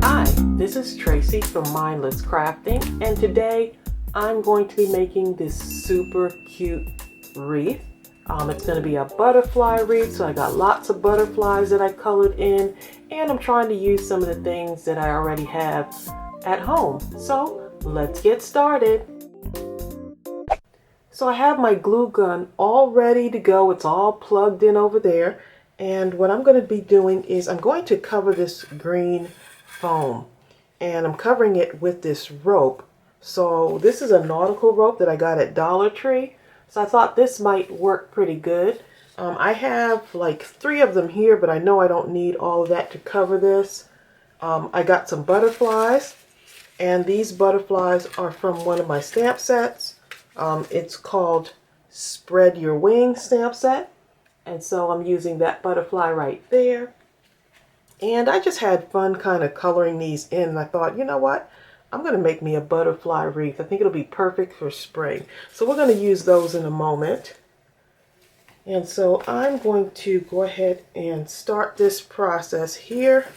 Hi, this is Tracey from Mindless Crafting, and today I'm going to be making this super cute wreath. It's going to be a butterfly wreath, so I got lots of butterflies that I colored in, and I'm trying to use some of the things that I already have at home. So let's get started. So I have my glue gun all ready to go. It's all plugged in over there. And what I'm going to be doing is I'm going to cover this green foam. And I'm covering it with this rope. So this is a nautical rope that I got at Dollar Tree. So I thought this might work pretty good. I have like 3 of them here, but I know I don't need all of that to cover this. I got some butterflies. And these butterflies are from one of my stamp sets. It's called Spread Your Wings stamp set. And so I'm using that butterfly right there. And I just had fun kind of coloring these in. And I thought, you know what? I'm going to make me a butterfly wreath. I think it'll be perfect for spring. So we're going to use those in a moment. And so I'm going to go ahead and start this process here.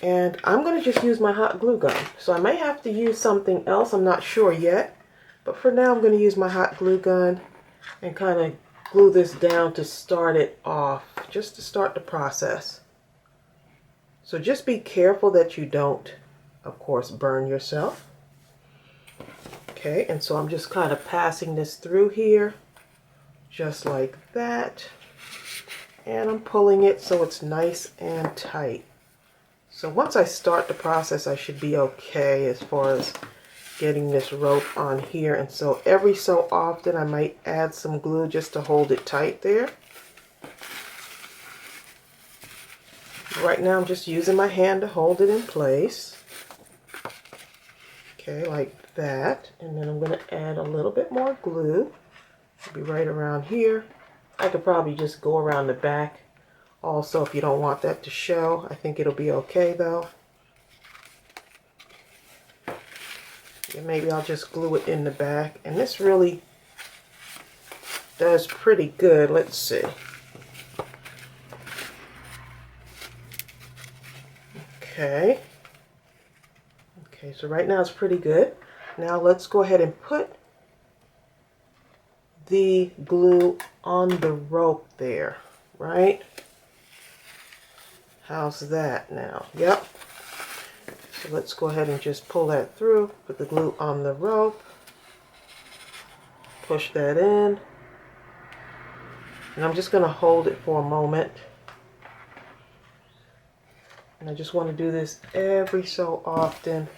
And I'm going to just use my hot glue gun. So I may have to use something else. I'm not sure yet. But for now, I'm going to use my hot glue gun and kind of glue this down to start it off, just to start the process. So just be careful that you don't, of course, burn yourself. Okay, and so I'm just kind of passing this through here, just like that. And I'm pulling it so it's nice and tight. So once I start the process, I should be okay as far as getting this rope on here. And so every so often I might add some glue just to hold it tight there. Right now I'm just using my hand to hold it in place. Okay, like that. And then I'm going to add a little bit more glue. It'll be right around here. I could probably just go around the back also if you don't want that to show. I think it'll be okay though. And maybe I'll just glue it in the back. And this really does pretty good. Let's see. Okay. Okay, so right now it's pretty good. Now let's go ahead and put the glue on the rope there, right? How's that now? Yep. So let's go ahead and just pull that through, put the glue on the rope, push that in, and I'm just going to hold it for a moment. And I just want to do this every so often.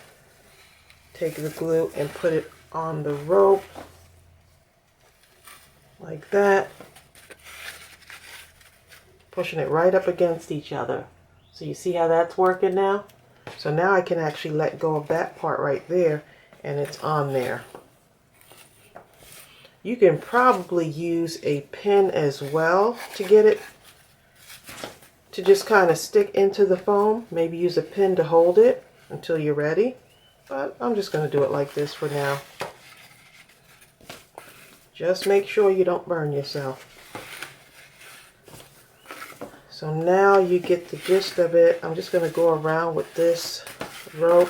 Take the glue and put it on the rope, like that, pushing it right up against each other. So you see how that's working now? So now I can actually let go of that part right there, and it's on there. You can probably use a pin as well to get it to just kind of stick into the foam. Maybe use a pin to hold it until you're ready. But I'm just going to do it like this for now. Just make sure you don't burn yourself. So now you get the gist of it. I'm just going to go around with this rope.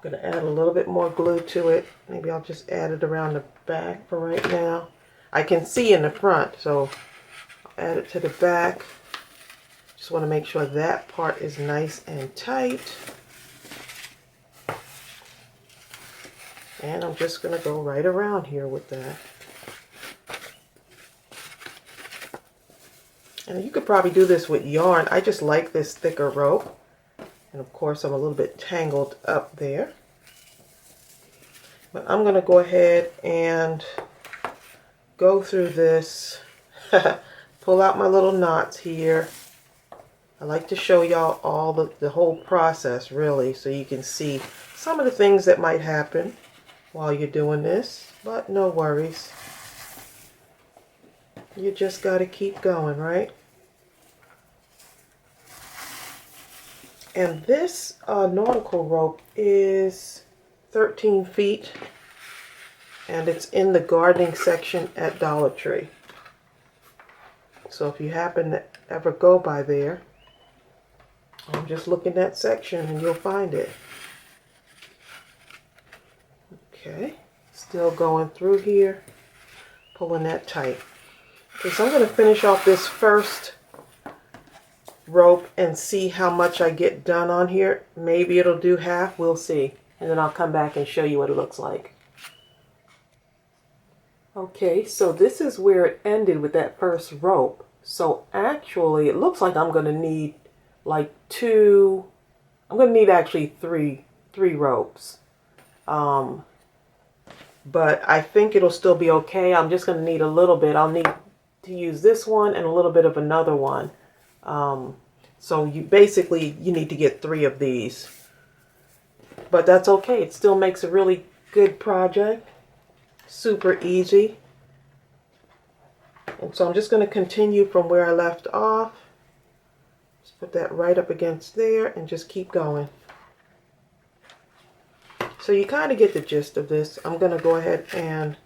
I'm going to add a little bit more glue to it. Maybe I'll just add it around the back for right now. I can see in the front, so I'll add it to the back. Just want to make sure that part is nice and tight. And I'm just going to go right around here with that. And you could probably do this with yarn. I just like this thicker rope. And of course I'm a little bit tangled up there. But I'm going to go ahead and go through this. Pull out my little knots here. I like to show y'all all the whole process really, so you can see some of the things that might happen while you're doing this. But no worries. You just got to keep going, right? And this nautical rope is 13 feet, and it's in the gardening section at Dollar Tree. So if you happen to ever go by there, I'm just looking at section and you'll find it. Okay, still going through here, pulling that tight. Okay, so I'm going to finish off this first rope and see how much I get done on here. Maybe it'll do half, we'll see. And then I'll come back and show you what it looks like. Okay, so this is where it ended with that first rope. So actually, it looks like I'm going to need like actually three ropes. But I think it'll still be okay. I'm just going to need a little bit. I'll need to use this one and a little bit of another one. So you need to get 3 of these. But that's okay. It still makes a really good project. Super easy. And so I'm just going to continue from where I left off. Just put that right up against there and just keep going. So you kind of get the gist of this. I'm going to go ahead and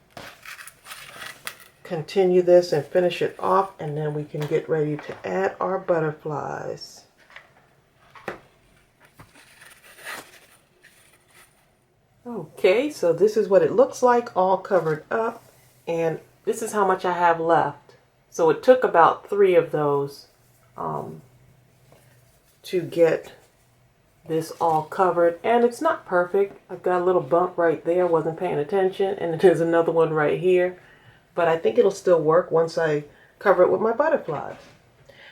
continue this and finish it off, and then we can get ready to add our butterflies. Okay, so this is what it looks like all covered up, and this is how much I have left. So it took about 3 of those to get this all covered, and it's not perfect. I've got a little bump right there, wasn't paying attention, and there's another one right here, but I think it'll still work once I cover it with my butterflies.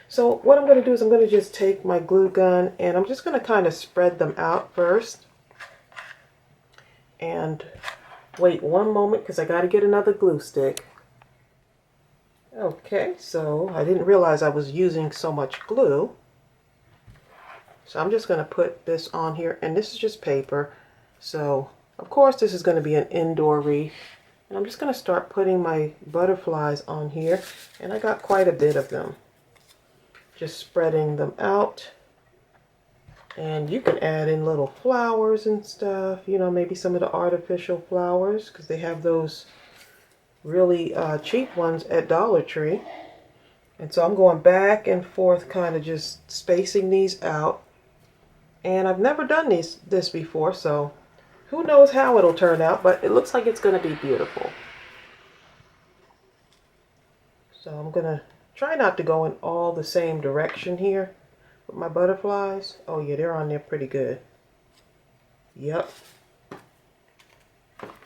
So what I'm going to do is I'm going to just take my glue gun and I'm just going to kind of spread them out first. And wait one moment because I got to get another glue stick. Okay, so I didn't realize I was using so much glue. So I'm just going to put this on here, and this is just paper. So of course this is going to be an indoor wreath. And I'm just going to start putting my butterflies on here, and I got quite a bit of them. Just spreading them out. And you can add in little flowers and stuff, you know, maybe some of the artificial flowers, because they have those really cheap ones at Dollar Tree. And so I'm going back and forth, kind of just spacing these out. And I've never done this before, so who knows how it'll turn out, but it looks like it's going to be beautiful. So I'm going to try not to go in all the same direction here. My butterflies, oh yeah, they're on there pretty good. Yep.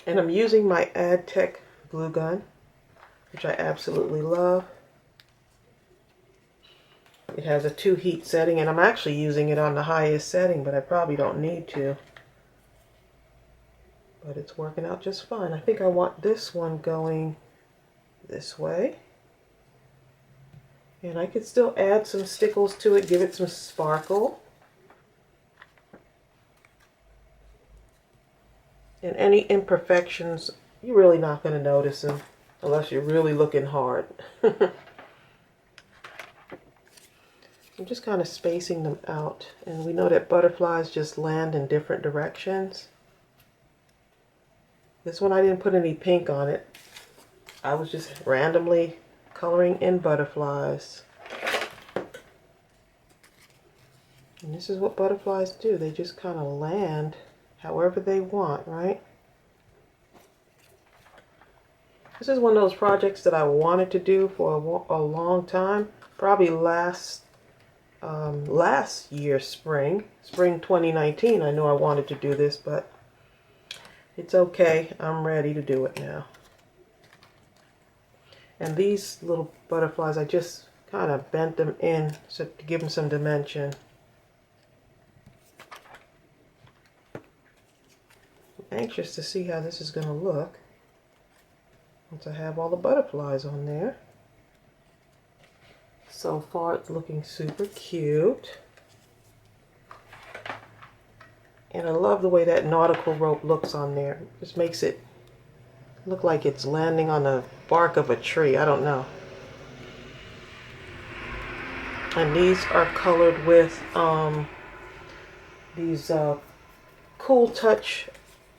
And I'm using my ADTECH glue gun, which I absolutely love. It has a 2 heat setting, and I'm actually using it on the highest setting, but I probably don't need to. But it's working out just fine. I think I want this one going this way. And I could still add some stickles to it, give it some sparkle. And any imperfections, you're really not going to notice them unless you're really looking hard. I'm just kind of spacing them out. And we know that butterflies just land in different directions. This one I didn't put any pink on it. I was just randomly coloring in butterflies. And this is what butterflies do. They just kind of land however they want, right? This is one of those projects that I wanted to do for a long time. Probably last year, spring 2019, I knew I wanted to do this, but it's okay. I'm ready to do it now. And these little butterflies, I just kind of bent them in so to give them some dimension. I'm anxious to see how this is going to look once I have all the butterflies on there. So far it's looking super cute. And I love the way that nautical rope looks on there. It just makes it look like it's landing on the bark of a tree. I don't know. And these are colored with these Cool Touch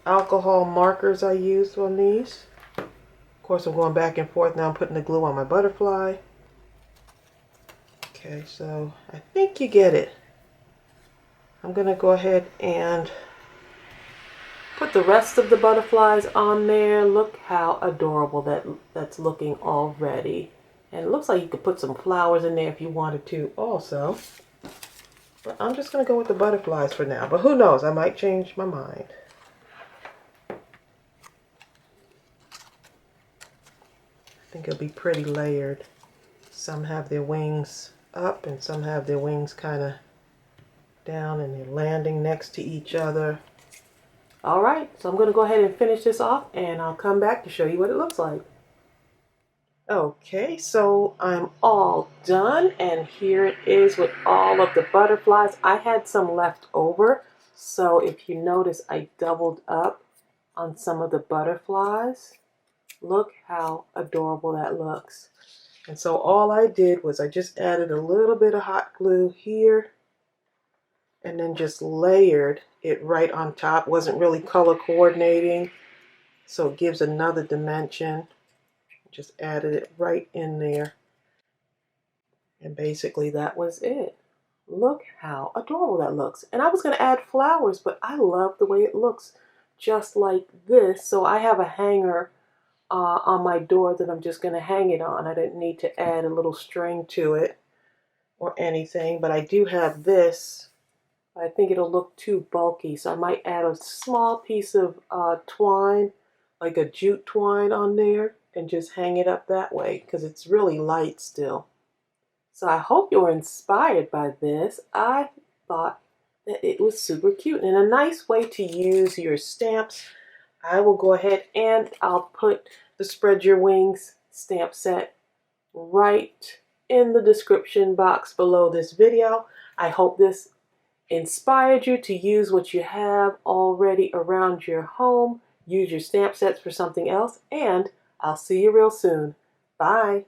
alcohol markers I used on these. Of course, I'm going back and forth now. I'm putting the glue on my butterfly. Okay, so I think you get it. I'm going to go ahead and put the rest of the butterflies on there. Look how adorable that's looking already. And it looks like you could put some flowers in there if you wanted to also. But I'm just going to go with the butterflies for now. But who knows, I might change my mind. I think it'll be pretty layered. Some have their wings up and some have their wings kind of down and they're landing next to each other. All right, so I'm going to go ahead and finish this off and I'll come back to show you what it looks like. Okay, so I'm all done and here it is with all of the butterflies. I had some left over, so if you notice, I doubled up on some of the butterflies. Look how adorable that looks. And so all I did was I just added a little bit of hot glue here and then just layered it right on top. Wasn't really color coordinating, so it gives another dimension. Just added it right in there. And basically that was it. Look how adorable that looks. And I was going to add flowers, but I love the way it looks just like this. So I have a hanger on my door that I'm just going to hang it on. I didn't need to add a little string to it or anything, but I do have this. I think it'll look too bulky, so I might add a small piece of twine, like a jute twine on there, and just hang it up that way because it's really light still. So I hope you're inspired by this. I thought that it was super cute and a nice way to use your stamps. I will go ahead and I'll put the Spread Your Wings stamp set right in the description box below this video. I hope this inspired you to use what you have already around your home. Use your stamp sets for something else, and I'll see you real soon. Bye.